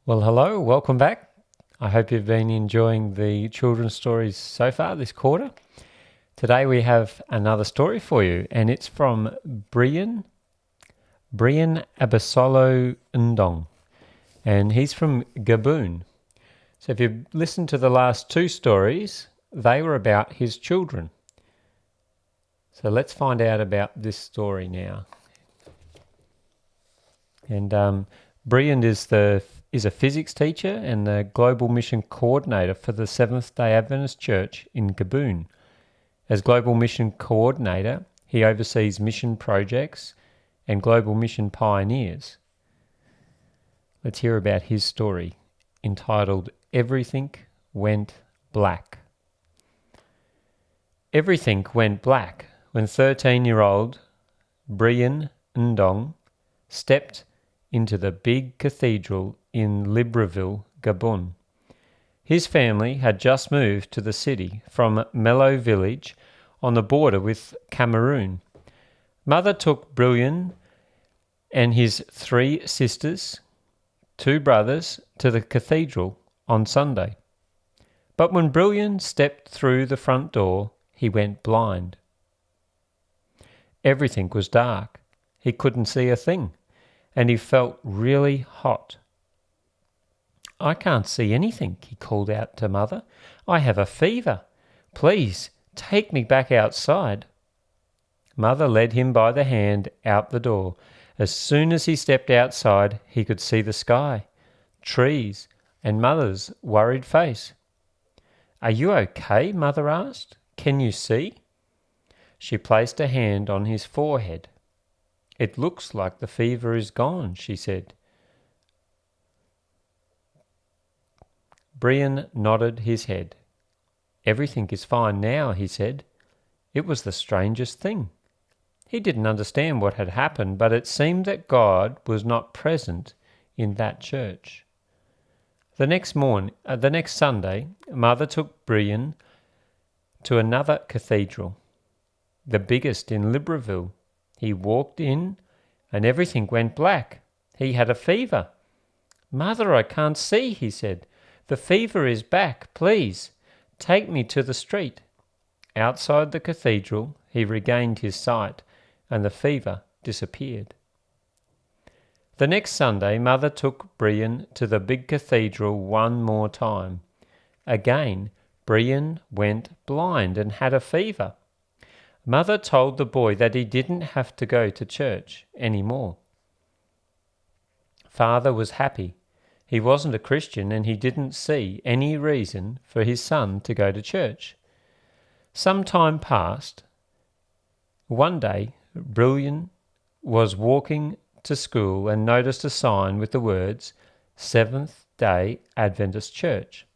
Well, hello, welcome back. I hope you've been enjoying the children's stories so far this quarter. Today we have another story for you, and it's from Brian Abasolo Ndong, and he's from Gabon. So if you listen to the last two stories, they were about his children. So let's find out about this story now. And Brian is a physics teacher and the Global Mission Coordinator for the Seventh-day Adventist Church in Gabon. As Global Mission Coordinator, he oversees mission projects and global mission pioneers. Let's hear about his story, entitled Everything Went Black. Everything went black when 13-year-old Brian Ndong stepped into the big cathedral in Libreville, Gabon. His family had just moved to the city from Melo village on the border with Cameroon. Mother took Brian and his 3 sisters, 2 brothers, to the cathedral on Sunday. But when Brian stepped through the front door, he went blind. Everything was dark. He couldn't see a thing, and he felt really hot. "I can't see anything," he called out to Mother. "I have a fever. Please take me back outside." Mother led him by the hand out the door. As soon as he stepped outside, he could see the sky, trees, and Mother's worried face. "Are you okay?" Mother asked. "Can you see?" She placed a hand on his forehead. "It looks like the fever is gone," she said. Brian nodded his head. "Everything is fine now," he said. It was the strangest thing. He didn't understand what had happened, but it seemed that God was not present in that church. The next Sunday, Mother took Brian to another cathedral, the biggest in Libreville. He walked in, and everything went black. He had a fever. "Mother, I can't see," he said. "The fever is back. Please, take me to the street." Outside the cathedral, he regained his sight, and the fever disappeared. The next Sunday, Mother took Brian to the big cathedral one more time. Again, Brian went blind and had a fever. Mother told the boy that he didn't have to go to church anymore. Father was happy. He wasn't a Christian, and he didn't see any reason for his son to go to church. Some time passed. One day, Brian was walking to school and noticed a sign with the words, Seventh-day Adventist Church.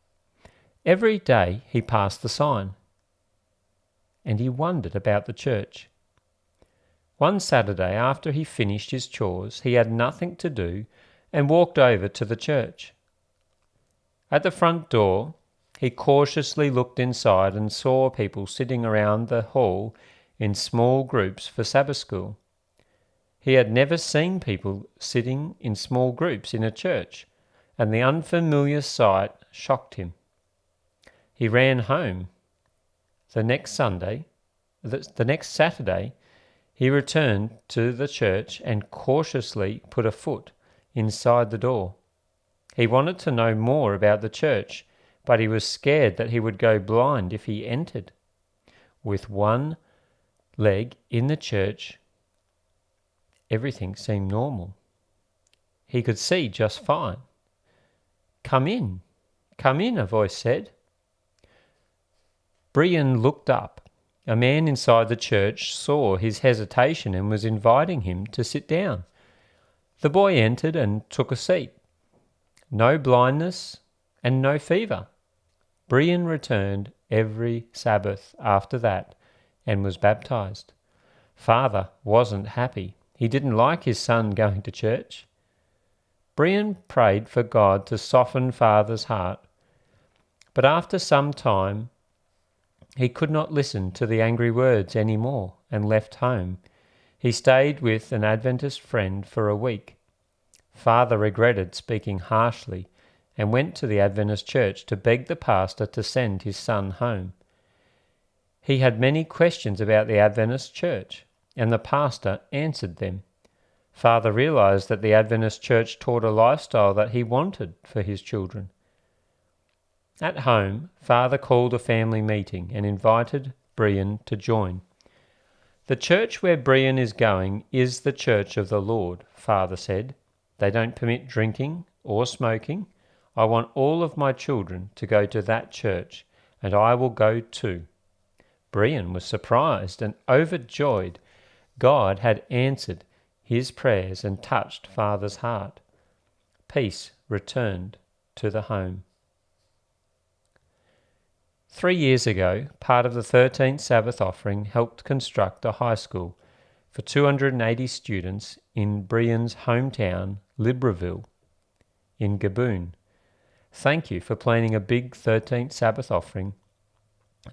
Every day he passed the sign, and he wondered about the church. One Saturday, after he finished his chores, he had nothing to do and walked over to the church. At the front door, he cautiously looked inside and saw people sitting around the hall in small groups for Sabbath school. He had never seen people sitting in small groups in a church, and the unfamiliar sight shocked him. He ran home. The next Saturday, he returned to the church and cautiously put a foot inside the door. He wanted to know more about the church, but he was scared that he would go blind if he entered. With one leg in the church, everything seemed normal. He could see just fine. Come in, a voice said. Brian looked up. A man inside the church saw his hesitation and was inviting him to sit down. The boy entered and took a seat. No blindness and no fever. Brian returned every Sabbath after that and was baptized. Father wasn't happy. He didn't like his son going to church. Brian prayed for God to soften Father's heart, but after some time, he could not listen to the angry words anymore and left home. He stayed with an Adventist friend for a week. Father regretted speaking harshly and went to the Adventist church to beg the pastor to send his son home. He had many questions about the Adventist church, and the pastor answered them. Father realized that the Adventist church taught a lifestyle that he wanted for his children. At home, Father called a family meeting and invited Brian to join. The church where Brian is going is the church of the Lord, Father said. They don't permit drinking or smoking. I want all of my children to go to that church, and I will go too. Brian was surprised and overjoyed. God had answered his prayers and touched Father's heart. Peace returned to the home. 3 years ago, part of the 13th Sabbath offering helped construct a high school for 280 students in Brian's hometown, Libreville, in Gabon. Thank you for planning a big 13th Sabbath offering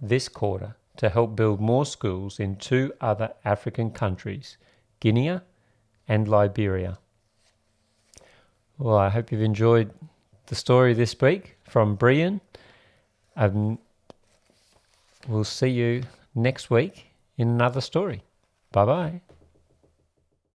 this quarter to help build more schools in 2 other African countries, Guinea and Liberia. Well, I hope you've enjoyed the story this week from Brian. We'll see you next week in another story. Bye-bye.